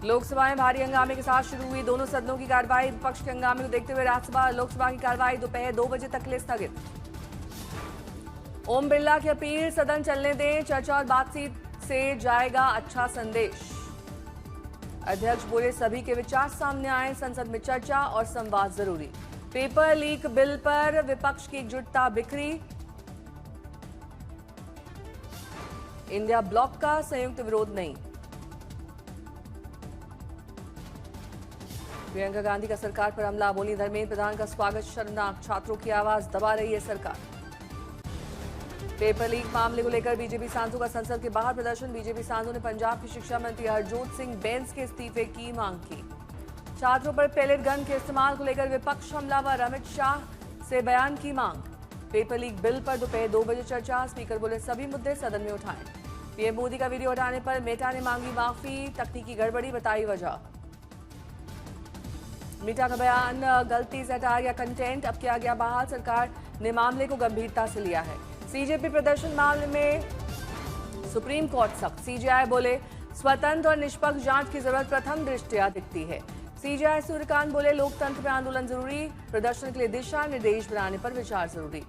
लोकसभा में भारी हंगामे के साथ शुरू हुई दोनों सदनों की कार्रवाई। विपक्ष के हंगामे को देखते हुए राज्यसभा और लोकसभा की कार्रवाई दोपहर 2 बजे तक के लिए स्थगित। ओम बिरला की अपील, सदन चलने दें, चर्चा और बातचीत से जाएगा अच्छा संदेश। अध्यक्ष बोले, सभी के विचार सामने आए, संसद में चर्चा और संवाद जरूरी। पेपर लीक बिल पर विपक्ष की एकजुटता बिखरी। इंडिया ब्लॉक का संयुक्त विरोध नहीं। प्रियंका गांधी का सरकार पर हमला, बोली धर्मेंद्र प्रधान का स्वागत शर्मनाक, छात्रों की आवाज दबा रही है सरकार। पेपर लीक मामले को लेकर बीजेपी सांसदों का संसद के बाहर प्रदर्शन। बीजेपी सांसदों ने पंजाब के शिक्षा मंत्री हरजोत सिंह बैंस के इस्तीफे की मांग की। छात्रों पर पेलेट गन के इस्तेमाल को लेकर विपक्ष हमलावर, अमित शाह से बयान की मांग। पेपर लीक बिल पर दोपहर 2 बजे चर्चा। स्पीकर बोले, सभी मुद्दे सदन में उठाएं। पीएम मोदी का वीडियो हटाने पर मेटा ने मांगी माफी, तकनीकी गड़बड़ी बताई वजह। मेटा का बयान, गलती से हटाया गया कंटेंट, अब किया गया बहाल। सरकार ने मामले को गंभीरता से लिया है। सीजेपी प्रदर्शन मामले में सुप्रीम कोर्ट सख्त। सीजेआई बोले, स्वतंत्र और निष्पक्ष जांच की जरूरत प्रथम दृष्टया दिखती है। सीजेआई सूर्यकांत बोले, लोकतंत्र में आंदोलन जरूरी, प्रदर्शन के लिए दिशा निर्देश बनाने पर विचार जरूरी।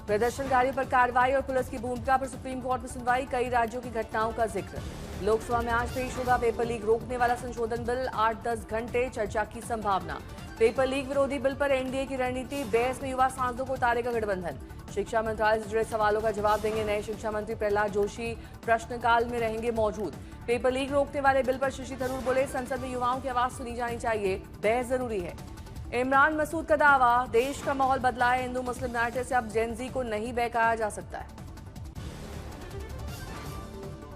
प्रदर्शनकारियों पर कार्रवाई और पुलिस की भूमिका पर सुप्रीम कोर्ट में सुनवाई। कई राज्यों की घटनाओं का जिक्र। लोकसभा में आज पेश होगा पेपर लीक रोकने वाला संशोधन बिल, 8-10 घंटे चर्चा की संभावना। पेपर लीक विरोधी बिल पर एनडीए की रणनीति, बहस में युवा सांसदों को उतारेगा गठबंधन। शिक्षा मंत्रालय से जुड़े सवालों का जवाब देंगे नए शिक्षा मंत्री प्रहलाद जोशी, प्रश्नकाल में रहेंगे मौजूद। पेपर लीक रोकने वाले बिल पर शशि थरूर बोले, संसद में युवाओं की आवाज सुनी जानी चाहिए, बहस जरूरी है। इमरान मसूद का दावा, देश का माहौल बदला है, हिंदू मुस्लिम नाट्य से अब जेनजी को नहीं बहकाया जा सकता है।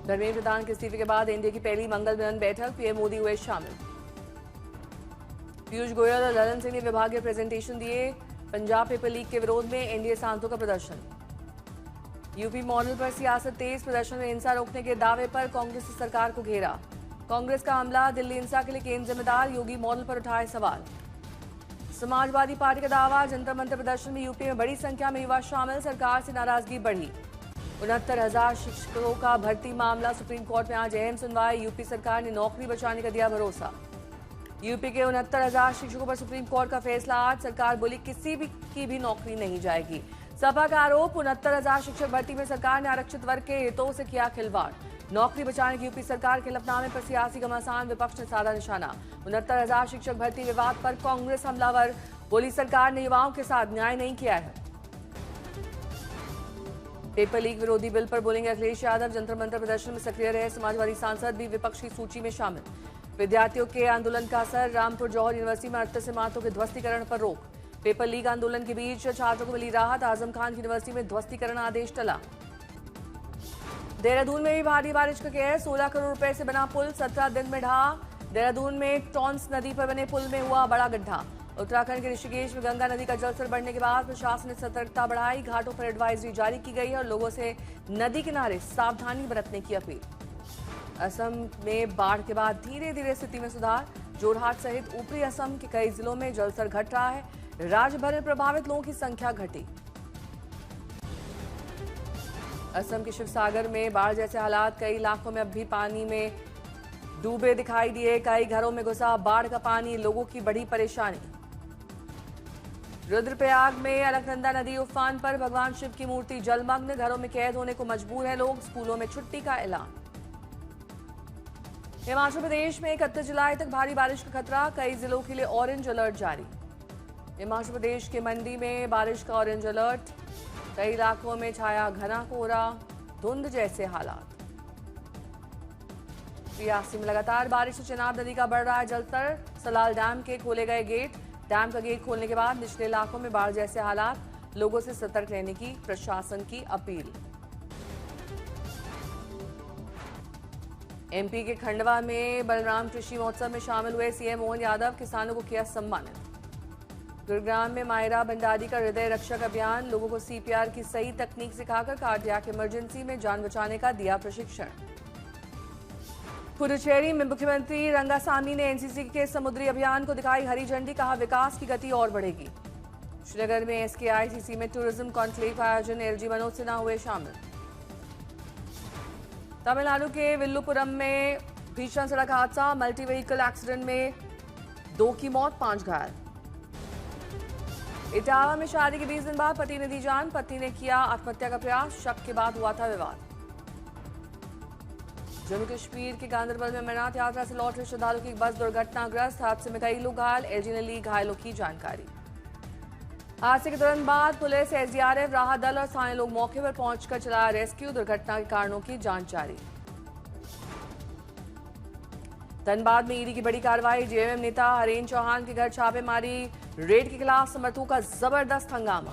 धर्मेंद्र प्रधान के इस्तीफे के बाद एनडीए की पहली मंगल मिलन बैठक, पीएम मोदी हुए शामिल। पीयूष गोयल और ललन सिंह ने विभागीय प्रेजेंटेशन दिए। पंजाब पेपर लीक के विरोध में एनडीए सांसदों का प्रदर्शन। यूपी मॉडल पर सियासत तेज, प्रदर्शन में हिंसा रोकने के दावे पर कांग्रेस ने सरकार को घेरा। कांग्रेस का हमला, दिल्ली हिंसा के लिए केंद्र जिम्मेदार, योगी मॉडल पर उठाए सवाल। समाजवादी पार्टी का दावा, जंतर मंतर प्रदर्शन में यूपी में बड़ी संख्या में युवा शामिल, सरकार से नाराजगी बढ़ी। 69,000 शिक्षकों का भर्ती मामला, सुप्रीम कोर्ट में आज अहम सुनवाई। यूपी सरकार ने नौकरी बचाने का दिया भरोसा। यूपी के 69,000 शिक्षकों पर सुप्रीम कोर्ट का फैसला आज। सरकार बोली, किसी की भी नौकरी नहीं जाएगी। सपा का आरोप, 69,000 शिक्षक भर्ती में सरकार ने आरक्षित वर्ग के हितों से किया खिलवाड़। नौकरी बचाने की यूपी सरकार के हलफनामे पर सियासी घमासान, विपक्ष ने साधा निशाना। 69,000 शिक्षक भर्ती विवाद पर कांग्रेस हमलावर, बोली सरकार ने युवाओं के साथ न्याय नहीं किया है। पेपर लीक विरोधी बिल पर बोलेंगे अखिलेश यादव, जंतर मंतर प्रदर्शन में सक्रिय रहे समाजवादी सांसद भी विपक्ष की सूची में शामिल। विद्यार्थियों के आंदोलन का असर, रामपुर जौहर यूनिवर्सिटी में 38 इमारतों के ध्वस्तीकरण पर रोक। पेपर लीक आंदोलन के बीच छात्रों को मिली राहत, आजम खान की यूनिवर्सिटी में ध्वस्तीकरण आदेश टला। देहरादून में भी भारी बारिश का कहर, 16 करोड़ रुपए से बना पुल 17 दिन में ढहा। देहरादून में टॉन्स नदी पर बने पुल में हुआ बड़ा गड्ढा। उत्तराखंड के ऋषिकेश में गंगा नदी का जलस्तर बढ़ने के बाद प्रशासन ने सतर्कता बढ़ाई, घाटों पर एडवाइजरी जारी की गई है और लोगों से नदी किनारे सावधानी बरतने की अपील। असम में बाढ़ के बाद धीरे धीरे स्थिति में सुधार, जोरहाट सहित ऊपरी असम के कई जिलों में जलस्तर घट रहा है। राज्य भर में प्रभावित लोगों की संख्या घटी। असम के शिवसागर में बाढ़ जैसे हालात, कई इलाकों में अब भी पानी में डूबे दिखाई दिए, कई घरों में घुसा बाढ़ का पानी, लोगों की बड़ी परेशानी। रुद्रप्रयाग में अलकनंदा नदी उफान पर, भगवान शिव की मूर्ति जलमग्न, घरों में कैद होने को मजबूर है लोग, स्कूलों में छुट्टी का ऐलान। हिमाचल प्रदेश में 31 जुलाई तक भारी बारिश का खतरा, कई जिलों के लिए ऑरेंज अलर्ट जारी। हिमाचल प्रदेश के मंडी में बारिश का ऑरेंज अलर्ट, कई इलाकों में छाया घना कोहरा, धुंध जैसे हालात। रियासी में लगातार बारिश से चिनाब नदी का बढ़ रहा है जलस्तर, सलाल डैम के खोले गए गेट। डैम का गेट खोलने के बाद निचले इलाकों में बाढ़ जैसे हालात, लोगों से सतर्क रहने की प्रशासन की अपील। एमपी के खंडवा में बलराम कृषि महोत्सव में शामिल हुए सीएम मोहन यादव, किसानों को किया सम्मानित। गुरुग्राम में मायरा भंडारी का हृदय रक्षक अभियान, लोगों को सीपीआर की सही तकनीक सिखाकर कार्डियक इमरजेंसी में जान बचाने का दिया प्रशिक्षण। पुडुचेरी में मुख्यमंत्री रंगासामी ने एनसीसी के समुद्री अभियान को दिखाई हरी झंडी, कहा विकास की गति और बढ़ेगी। श्रीनगर में एसकेआईसीसी में टूरिज्म कॉन्क्लेव का आयोजन, एलजी मनोज सिन्हा हुए शामिल। तमिलनाडु के विल्लुपुरम में भीषण सड़क हादसा, मल्टी व्हीकल एक्सीडेंट में 2 की मौत, 5 घायल। इटावा में शादी के 20 दिन बाद पति ने दी जान, पत्नी ने किया आत्महत्या का प्रयास, शक के बाद हुआ था विवाद। जम्मू कश्मीर के गांदरबल में अमरनाथ यात्रा से लौट रहे श्रद्धालु की बस दुर्घटनाग्रस्त, हादसे में कई लोग घायल, एलजी ने ली घायलों की जानकारी। हादसे के तुरंत बाद पुलिस, एसडीआरएफ, राहत दल और स्थानीय लोग मौके पर पहुंचकर चलाया रेस्क्यू, दुर्घटना के कारणों की जांच जारी। धनबाद में ईडी की बड़ी कार्रवाई, जेएमएम नेता हरेंद्र चौहान के घर छापेमारी, रेड के खिलाफ समर्थकों का जबरदस्त हंगामा।